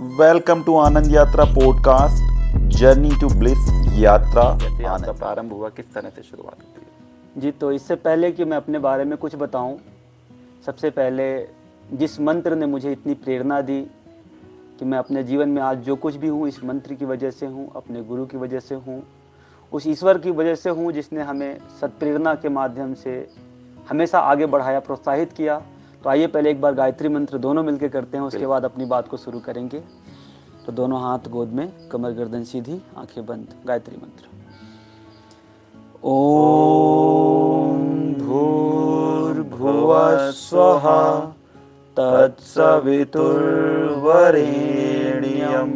Welcome to आनंद यात्रा podcast, journey to bliss यात्रा। कैसे आपका प्रारंभ हुआ, किस तरह से शुरुआत होती है? जी, तो इससे पहले कि मैं अपने बारे में कुछ बताऊं, सबसे पहले जिस मंत्र ने मुझे इतनी प्रेरणा दी कि मैं अपने जीवन में आज जो कुछ भी हूं, इस मंत्र की वजह से हूं, अपने गुरु की वजह से हूं, उस ईश्वर की वजह से हूं जिसने हमें सत्प्रेरणा के माध्यम से हमेशा आगे बढ़ाया, प्रोत्साहित किया। तो आइए पहले एक बार गायत्री मंत्र दोनों मिलकर करते हैं, उसके बाद अपनी बात को शुरू करेंगे। तो दोनों हाथ गोद में, कमर गर्दन सीधी, आंखें बंद। गायत्री मंत्र। ओम भूर्भुवः स्वः तत्सवितुर्वरेण्यं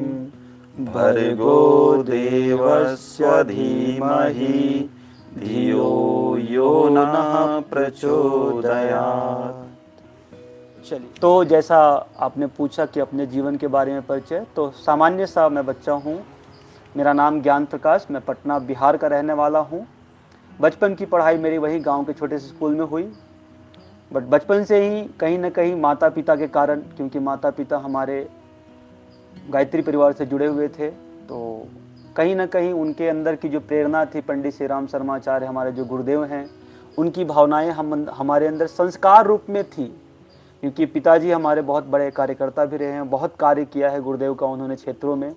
भर्गो देवस्य धीमहि धियो यो नः प्रचोदयात्। चलिए, तो जैसा आपने पूछा कि अपने जीवन के बारे में परिचय, तो सामान्य सा मैं बच्चा हूँ। मेरा नाम ज्ञान प्रकाश, मैं पटना बिहार का रहने वाला हूँ। बचपन की पढ़ाई मेरी वही गांव के छोटे से स्कूल में हुई, बट बचपन से ही कहीं ना कहीं माता पिता के कारण, क्योंकि माता पिता हमारे गायत्री परिवार से जुड़े हुए थे, तो कहीं ना कहीं उनके अंदर की जो प्रेरणा थी, पंडित श्री राम शर्माचार्य हमारे जो गुरुदेव हैं, उनकी भावनाएं हमारे अंदर संस्कार रूप में थी। क्योंकि पिताजी हमारे बहुत बड़े कार्यकर्ता भी रहे हैं, बहुत कार्य किया है गुरुदेव का उन्होंने क्षेत्रों में,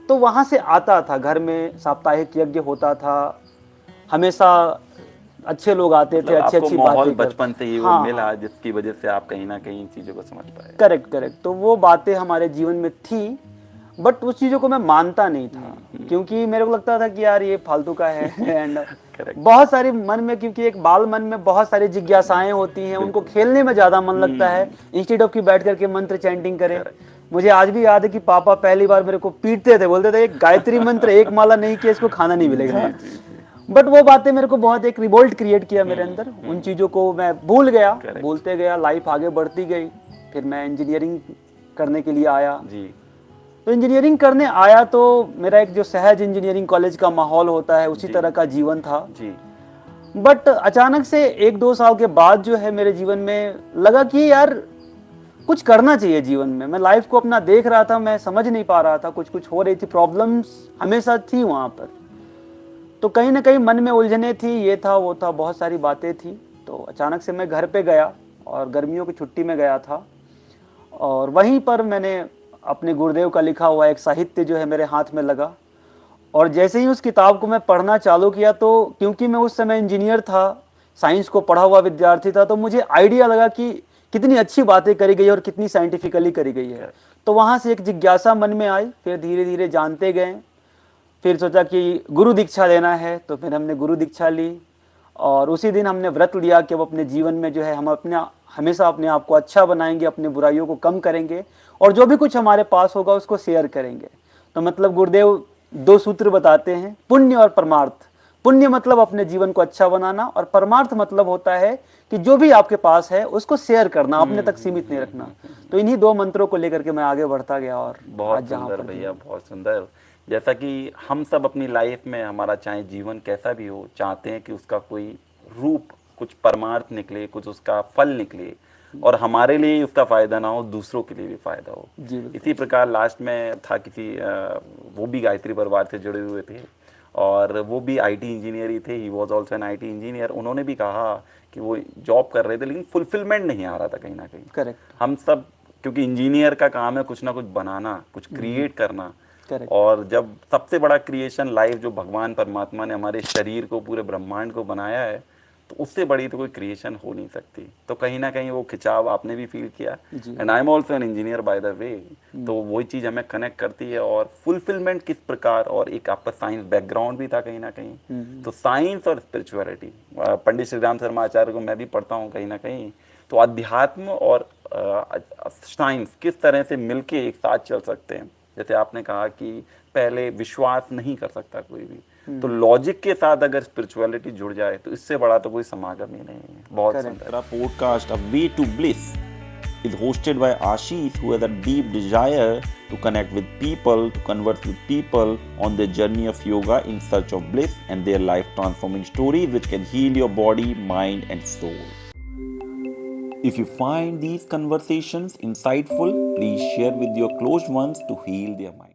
तो वहाँ से आता था। घर में साप्ताहिक यज्ञ होता था, हमेशा अच्छे लोग आते थे, अच्छी अच्छी बातें। बचपन से ही वो मिला, जिसकी वजह से आप कहीं ना कहीं चीजों को समझ पाए। करेक्ट। तो वो बातें हमारे जीवन में थी, बट उस चीज़ों को मैं मानता नहीं था, क्योंकि मेरे को लगता था कि यार ये फालतू का है। एंड बहुत सारी मन में, क्योंकि एक बाल मन में बहुत सारी जिज्ञासाएं होती हैं, उनको खेलने में ज़्यादा मन लगता है इंस्टेड ऑफ कि बैठ करके मंत्र चैंटिंग करें। मुझे आज भी याद है कि पापा पहली बार मेरे को पीटते थे, बोलते थे एक गायत्री मंत्र एक माला नहीं किया इसको खाना नहीं मिलेगा। बट वो बातें मेरे को बहुत एक रिवोल्ट क्रिएट किया मेरे अंदर। उन चीज़ों को मैं भूल गया, बोलते गया, लाइफ आगे बढ़ती गई। फिर मैं इंजीनियरिंग करने के लिए आया जी। तो इंजीनियरिंग करने आया तो मेरा एक जो सहज इंजीनियरिंग कॉलेज का माहौल होता है, उसी तरह का जीवन था जी। बट अचानक से 1-2 साल के बाद जो है मेरे जीवन में लगा कि यार कुछ करना चाहिए जीवन में। मैं लाइफ को अपना देख रहा था, मैं समझ नहीं पा रहा था, कुछ हो रही थी, प्रॉब्लम्स हमेशा थी वहाँ पर। तो कहीं ना कहीं मन में उलझने थी, ये था वो था, बहुत सारी बातें थी। तो अचानक से मैं घर पे गया और गर्मियों की छुट्टी में गया था, और वहीं पर मैंने अपने गुरुदेव का लिखा हुआ एक साहित्य जो है मेरे हाथ में लगा। और जैसे ही उस किताब को मैं पढ़ना चालू किया, तो क्योंकि मैं उस समय इंजीनियर था, साइंस को पढ़ा हुआ विद्यार्थी था, तो मुझे आइडिया लगा कि कितनी अच्छी बातें करी गई है और कितनी साइंटिफिकली करी गई है। तो वहाँ से एक जिज्ञासा मन में आई। फिर धीरे धीरे जानते गए। फिर सोचा कि गुरु दीक्षा लेना है, तो फिर हमने गुरु दीक्षा ली। और उसी दिन हमने व्रत लिया कि अब अपने जीवन में जो है हम हमेशा अपने आप को अच्छा बनाएंगे, अपनी बुराइयों को कम करेंगे, और जो भी कुछ हमारे पास होगा उसको शेयर करेंगे। तो मतलब गुरुदेव 2 सूत्र बताते हैं, पुण्य और परमार्थ। पुण्य मतलब अपने जीवन को अच्छा बनाना, और परमार्थ मतलब होता है कि जो भी आपके पास है उसको शेयर करना, अपने तक सीमित नहीं रखना। तो इन्हीं 2 मंत्रों को लेकर के मैं आगे बढ़ता गया। और बहुत सुंदर भैया, बहुत सुंदर। जैसा कि हम सब अपनी लाइफ में, हमारा चाहे जीवन कैसा भी हो, चाहते हैं कि उसका कोई रूप, कुछ परमार्थ निकले, कुछ उसका फल निकले, और हमारे लिए उसका फायदा ना हो, दूसरों के लिए भी फायदा हो। इसी प्रकार लास्ट में था किसी वो भी गायत्री परिवार से जुड़े हुए थे, और वो भी आईटी इंजीनियर ही थे। He was also an IT engineer. उन्होंने भी कहा कि वो जॉब कर रहे थे, लेकिन फुलफिलमेंट नहीं आ रहा था कहीं ना कहीं। करेक्ट। हम सब, क्योंकि इंजीनियर का काम है कुछ ना कुछ बनाना, कुछ क्रिएट करना। और जब सबसे बड़ा क्रिएशन लाइफ जो भगवान परमात्मा ने हमारे शरीर को, पूरे ब्रह्मांड को बनाया है, तो उससे बड़ी तो कोई क्रिएशन हो नहीं सकती। तो कहीं ना कहीं वो खिंचाव आपने भी फील किया। And I am also an engineer by the way. तो वही चीज़ हमें कनेक्ट करती है। और फुलफिलमेंट किस प्रकार, और एक आपका साइंस बैकग्राउंड भी था कहीं ना कहीं। तो साइंस और स्पिरिचुअलिटी, पंडित श्री राम शर्मा आचार्य को मैं भी पढ़ता हूँ कहीं ना कहीं। तो अध्यात्म और साइंस किस तरह से मिलके एक साथ चल सकते हैं। जैसे आपने कहा कि पहले विश्वास नहीं कर सकता कोई भी, तो लॉजिक के साथ अगर स्पिरिचुअलिटी जुड़ जाए तो इससे बड़ा तो कोई समागम ही नहीं है। बहुत सुंदर। Podcast a way to bliss is hosted by Ashish, who has a deep desire to connect with people, to converse with people on their journey of yoga in search of bliss and their life transforming stories which can heal your body, mind and soul. If you find these conversations insightful, please share with your close ones to heal their mind.